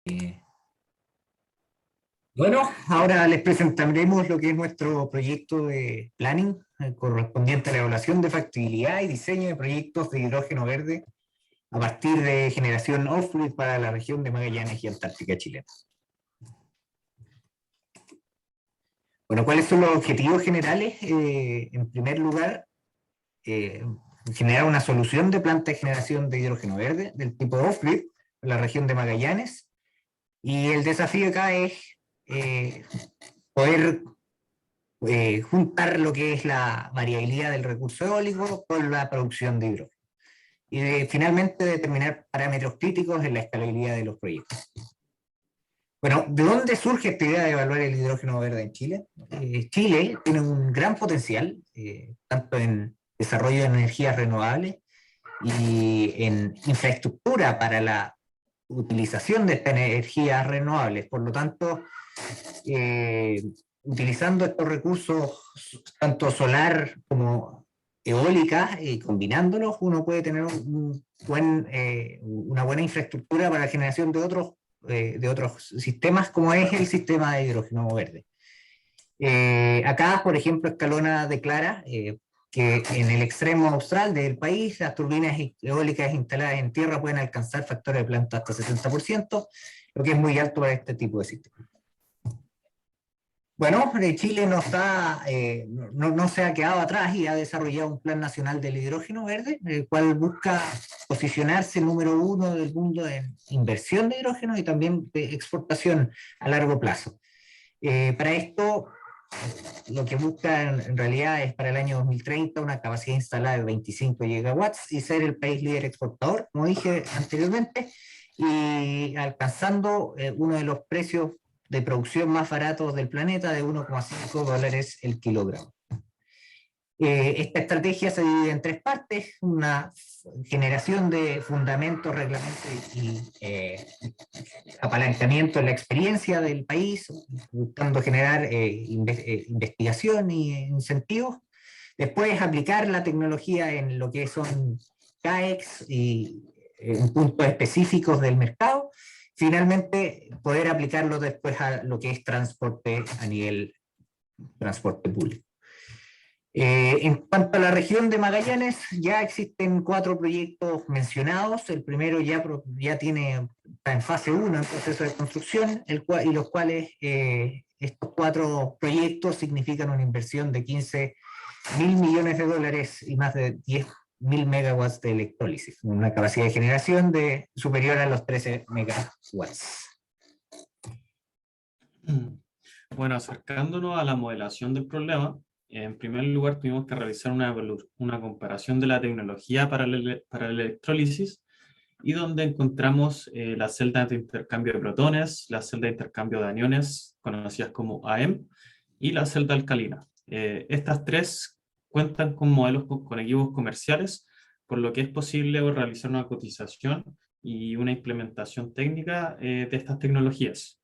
Eh, Bueno, ahora les presentaremos lo que es nuestro proyecto de planning correspondiente a la evaluación de factibilidad y diseño de proyectos de hidrógeno verde a partir de generación off-grid para la región de Magallanes y Antártica chilena. Bueno, ¿cuáles son los objetivos generales? En primer lugar, eh, generar una solución de planta de generación de hidrógeno verde del tipo off-grid en la región de Magallanes. Y el desafío acá es poder juntar lo que es la variabilidad del recurso eólico con la producción de hidrógeno. Y finalmente determinar parámetros críticos en la escalabilidad de los proyectos. Bueno, ¿de dónde surge esta idea de evaluar el hidrógeno verde en Chile? Chile tiene un gran potencial, tanto en desarrollo de energías renovables y en infraestructura para la utilización de estas energías renovables. Por lo tanto, utilizando estos recursos, tanto solar como eólica, y combinándolos, uno puede tener una buena infraestructura para la generación de otros sistemas, como es el sistema de hidrógeno verde. Acá, por ejemplo, Escalona declara que en el extremo austral del país las turbinas eólicas instaladas en tierra pueden alcanzar factores de planta hasta 70%, lo que es muy alto para este tipo de sistemas. Bueno, Chile no se ha quedado atrás y ha desarrollado un Plan Nacional del Hidrógeno Verde, el cual busca posicionarse número uno del mundo en inversión de hidrógeno y también de exportación a largo plazo. Para esto, lo que busca en realidad es para el año 2030 una capacidad instalada de 25 gigawatts y ser el país líder exportador, como dije anteriormente, y alcanzando uno de los precios de producción más baratos del planeta de $1,5 el kilogramo. Esta estrategia se divide en tres partes: una generación de fundamentos, reglamentos y apalancamiento en la experiencia del país, buscando generar investigación y incentivos. Después, aplicar la tecnología en lo que son CAEX y en puntos específicos del mercado. Finalmente, poder aplicarlo después a lo que es transporte a nivel transporte público. En cuanto a la región de Magallanes, ya existen 4 proyectos mencionados. El primero ya está en fase 1, en proceso de construcción, y los cuales estos 4 proyectos significan una inversión de $15.000 millones y más de 10.000 megawatts de electrólisis, una capacidad de generación superior a los 13 megawatts. Bueno, acercándonos a la modelación del problema, en primer lugar tuvimos que realizar una comparación de la tecnología para la electrólisis, y donde encontramos las celdas de intercambio de protones, la celda de intercambio de aniones, conocidas como AEM, y la celda alcalina. Estas tres cuentan con modelos con equipos comerciales, por lo que es posible realizar una cotización y una implementación técnica de estas tecnologías.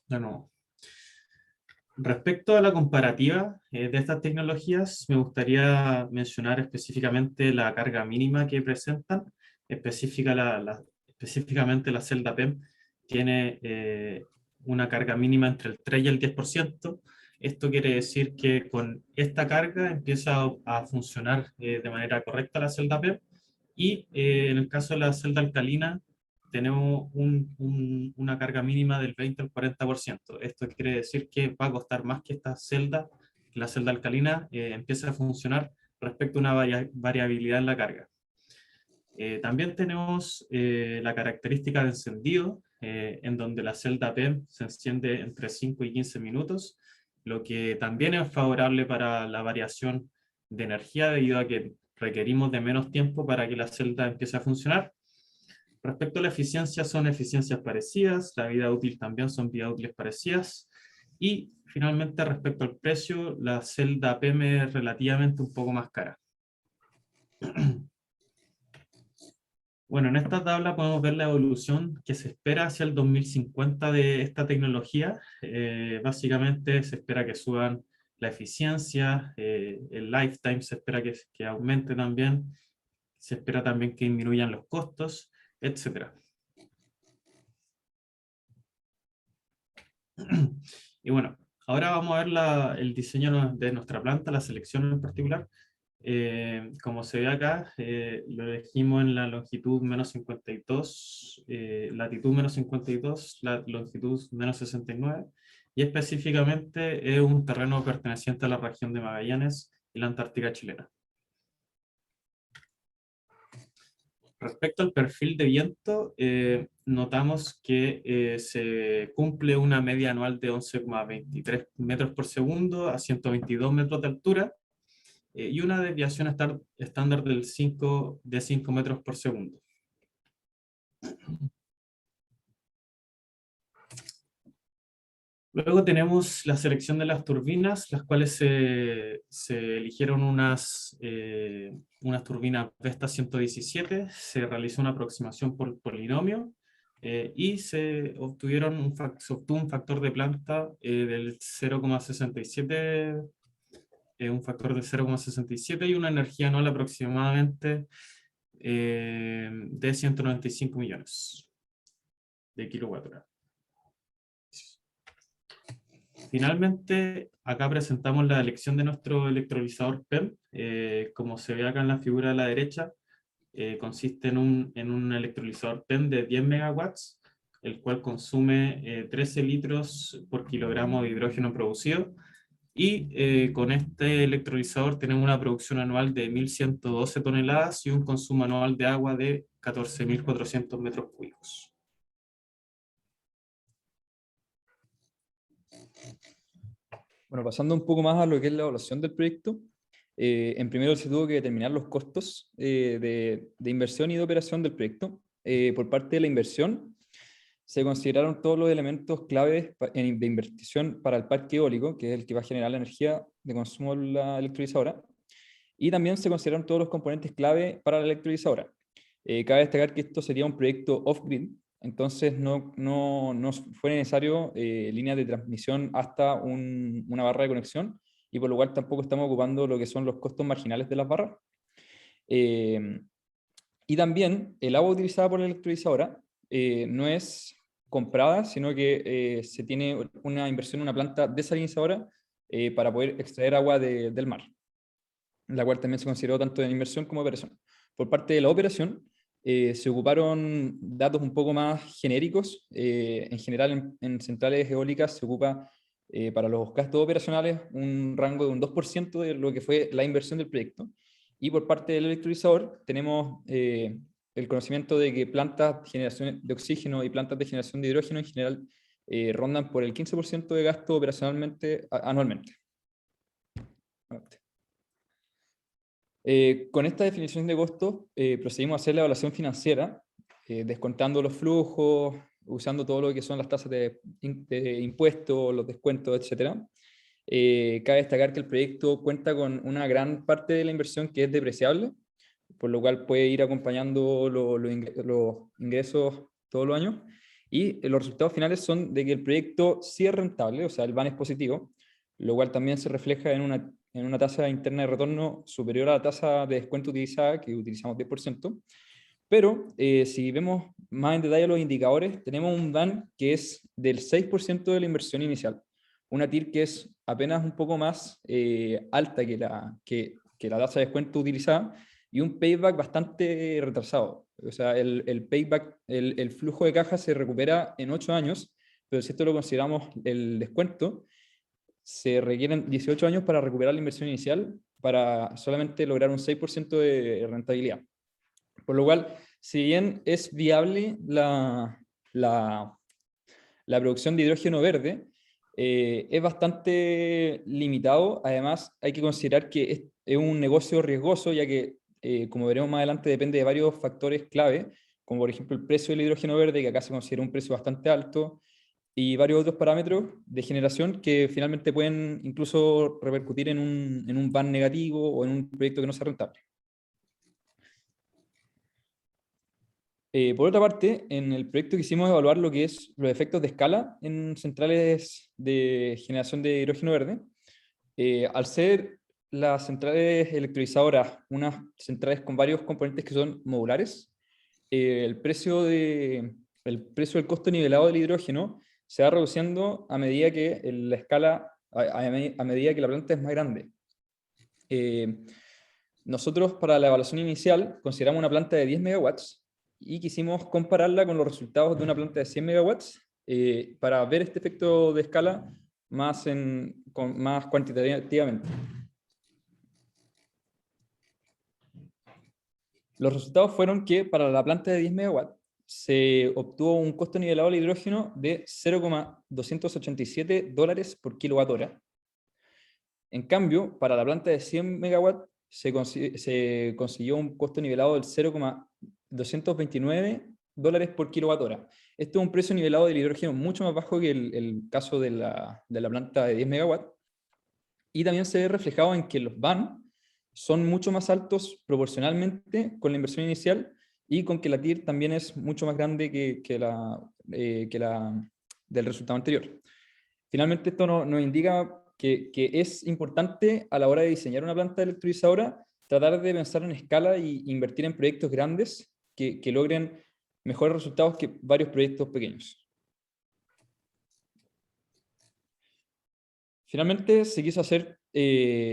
De nuevo. Respecto a la comparativa de estas tecnologías, me gustaría mencionar específicamente la carga mínima que presentan. Específicamente la celda PEM tiene una carga mínima entre el 3 y el 10%. Esto quiere decir que con esta carga empieza a funcionar de manera correcta la celda PEM, y en el caso de la celda alcalina tenemos una carga mínima del 20 al 40%. Esto quiere decir que va a costar más que la celda alcalina empiece a funcionar respecto a una variabilidad en la carga. También tenemos la característica de encendido, en donde la celda PEM se enciende entre 5 y 15 minutos, lo que también es favorable para la variación de energía, debido a que requerimos de menos tiempo para que la celda empiece a funcionar. Respecto a la eficiencia, son eficiencias parecidas, la vida útil también son vidas útiles parecidas, y finalmente respecto al precio, la celda PEM es relativamente un poco más cara. Bueno, en esta tabla podemos ver la evolución que se espera hacia el 2050 de esta tecnología. Básicamente se espera que suban la eficiencia, el lifetime se espera que aumente también, se espera también que disminuyan los costos. etc. Y bueno, ahora vamos a ver el diseño de nuestra planta, la selección en particular. Como se ve acá, lo elegimos en la longitud menos 52, latitud menos 52, la longitud menos 69, y específicamente es un terreno perteneciente a la región de Magallanes y la Antártica chilena. Respecto al perfil de viento, notamos que se cumple una media anual de 11,23 metros por segundo a 122 metros de altura, y una desviación estándar de 5 metros por segundo. Luego tenemos la selección de las turbinas, las cuales se eligieron unas turbinas Vestas 117, se realizó una aproximación por polinomio, y se obtuvo un factor de planta del 0,67, un factor de 0,67 y una energía anual aproximadamente de 195 millones de kilowatt-hora. Finalmente, acá presentamos la elección de nuestro electrolizador PEM. Como se ve acá en la figura de la derecha, consiste en un electrolizador PEM de 10 megawatts, el cual consume 13 litros por kilogramo de hidrógeno producido, y con este electrolizador tenemos una producción anual de 1.112 toneladas y un consumo anual de agua de 14.400 metros cúbicos. Bueno, pasando un poco más a lo que es la evaluación del proyecto, en primero se tuvo que determinar los costos de inversión y de operación del proyecto. Por parte de la inversión, se consideraron todos los elementos claves de inversión para el parque eólico, que es el que va a generar la energía de consumo de la electrolizadora, y también se consideraron todos los componentes clave para la electrolizadora. Cabe destacar que esto sería un proyecto off-grid, entonces no fue necesario líneas de transmisión hasta una barra de conexión, y por lo cual tampoco estamos ocupando lo que son los costos marginales de las barras. Y también el agua utilizada por la electrolizadora no es comprada, sino que se tiene una inversión en una planta desalinizadora para poder extraer agua del mar, la cual también se consideró tanto en inversión como operación. Por parte de la operación, se ocuparon datos un poco más genéricos. En general, en centrales eólicas se ocupa para los gastos operacionales un rango de un 2% de lo que fue la inversión del proyecto. Y por parte del electrolizador tenemos el conocimiento de que plantas de generación de oxígeno y plantas de generación de hidrógeno en general rondan por el 15% de gasto operacionalmente anualmente. Con esta definición de costos procedimos a hacer la evaluación financiera, descontando los flujos, usando todo lo que son las tasas de impuestos, los descuentos, etc. Cabe destacar que el proyecto cuenta con una gran parte de la inversión que es depreciable, por lo cual puede ir acompañando los ingresos todos los años, y los resultados finales son de que el proyecto sí es rentable, o sea, el VAN es positivo, lo cual también se refleja en una tasa interna de retorno superior a la tasa de descuento utilizada, que utilizamos 10%, pero si vemos más en detalle los indicadores, tenemos un VAN que es del 6% de la inversión inicial, una TIR que es apenas un poco más alta que la tasa de descuento utilizada, y un payback bastante retrasado. O sea, el payback, el flujo de caja se recupera en 8 años, pero si esto lo consideramos el descuento, se requieren 18 años para recuperar la inversión inicial para solamente lograr un 6% de rentabilidad. Por lo cual, si bien es viable la producción de hidrógeno verde, es bastante limitado. Además, hay que considerar que es un negocio riesgoso, ya que, como veremos más adelante, depende de varios factores clave, como por ejemplo el precio del hidrógeno verde, que acá se considera un precio bastante alto, y varios otros parámetros de generación que finalmente pueden incluso repercutir en un VAN negativo o en un proyecto que no sea rentable. Por otra parte, en el proyecto quisimos evaluar lo que es los efectos de escala en centrales de generación de hidrógeno verde. Al ser las centrales electrolizadoras unas centrales con varios componentes que son modulares, el precio del costo nivelado del hidrógeno se va reduciendo a medida que la escala, a medida que la planta es más grande. Nosotros para la evaluación inicial consideramos una planta de 10 megawatts y quisimos compararla con los resultados de una planta de 100 megawatts para ver este efecto de escala más cuantitativamente. Los resultados fueron que para la planta de 10 megawatts se obtuvo un costo nivelado del hidrógeno de $0,287 por kilowatt hora. En cambio, para la planta de 100 megawatts se consiguió un costo nivelado del $0,229 por kilowatt hora. Esto es un precio nivelado del hidrógeno mucho más bajo que el caso de la planta de 10 megawatts. Y también se ve reflejado en que los VAN son mucho más altos proporcionalmente con la inversión inicial y con que la TIR también es mucho más grande que la del resultado anterior. Finalmente, esto nos indica que es importante a la hora de diseñar una planta electrolizadora tratar de pensar en escala e invertir en proyectos grandes que logren mejores resultados que varios proyectos pequeños. Finalmente, se quiso hacer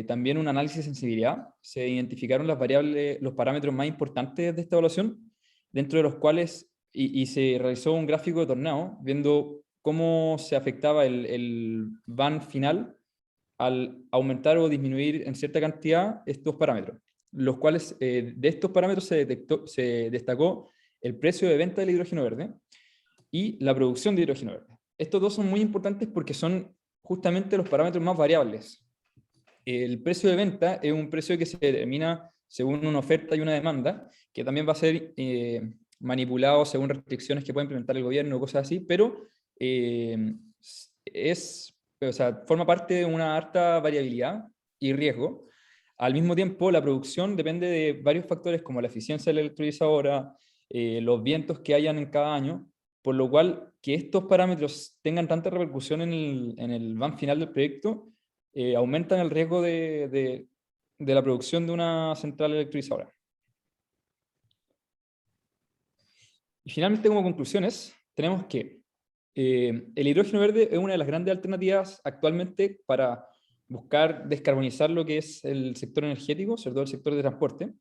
también un análisis de sensibilidad. Se identificaron las variables, los parámetros más importantes de esta evaluación, dentro de los cuales, y se realizó un gráfico de tornado, viendo cómo se afectaba el VAN final al aumentar o disminuir en cierta cantidad estos parámetros, los cuales de estos parámetros se destacó el precio de venta del hidrógeno verde y la producción de hidrógeno verde. Estos dos son muy importantes porque son justamente los parámetros más variables. El precio de venta es un precio que se determina según una oferta y una demanda, que también va a ser manipulado según restricciones que puede implementar el gobierno o cosas así, pero forma parte de una alta variabilidad y riesgo. Al mismo tiempo, la producción depende de varios factores como la eficiencia de la electrolizadora, los vientos que hayan en cada año, por lo cual que estos parámetros tengan tanta repercusión en el VAN final del proyecto, aumentan el riesgo de la producción de una central electrolizadora. Y finalmente, como conclusiones, tenemos que el hidrógeno verde es una de las grandes alternativas actualmente para buscar descarbonizar lo que es el sector energético, sobre todo el sector de transporte.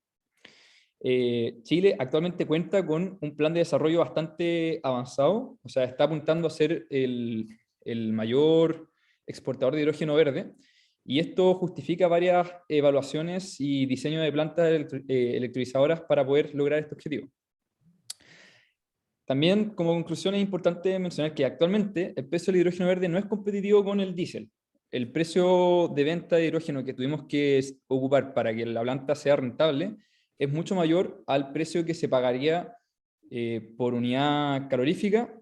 Chile actualmente cuenta con un plan de desarrollo bastante avanzado, o sea, está apuntando a ser el mayor exportador de hidrógeno verde, y esto justifica varias evaluaciones y diseño de plantas electrolizadoras para poder lograr este objetivo. También, como conclusión, es importante mencionar que actualmente el precio del hidrógeno verde no es competitivo con el diésel. El precio de venta de hidrógeno que tuvimos que ocupar para que la planta sea rentable es mucho mayor al precio que se pagaría por unidad calorífica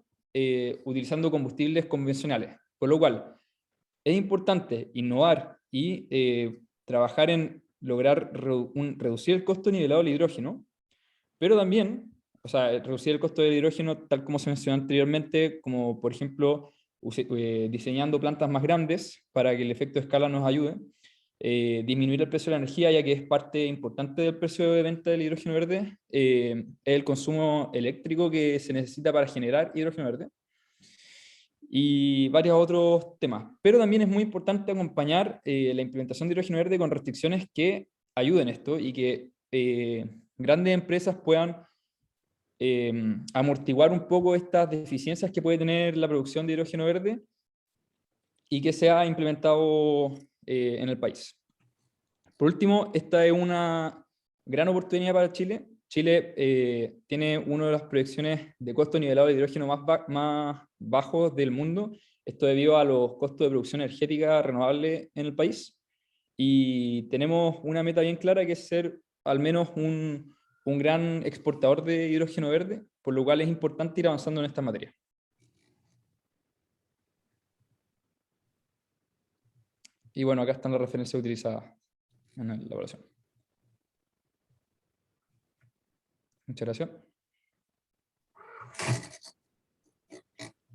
utilizando combustibles convencionales. Por lo cual, es importante innovar y trabajar en lograr reducir el costo nivelado del hidrógeno, pero también, o sea, reducir el costo del hidrógeno, tal como se mencionó anteriormente, como por ejemplo diseñando plantas más grandes para que el efecto de escala nos ayude, disminuir el precio de la energía, ya que es parte importante del precio de venta del hidrógeno verde, el consumo eléctrico que se necesita para generar hidrógeno verde, y varios otros temas. Pero también es muy importante acompañar la implementación de hidrógeno verde con restricciones que ayuden esto y que grandes empresas puedan amortiguar un poco estas deficiencias que puede tener la producción de hidrógeno verde y que sea implementado en el país. Por último, esta es una gran oportunidad para Chile. Chile tiene una de las proyecciones de costo nivelado de hidrógeno más bajos del mundo, esto debido a los costos de producción energética renovable en el país, y tenemos una meta bien clara que es ser al menos un gran exportador de hidrógeno verde, por lo cual es importante ir avanzando en esta materia. Y bueno, acá están las referencias utilizadas en la evaluación. Muchas gracias.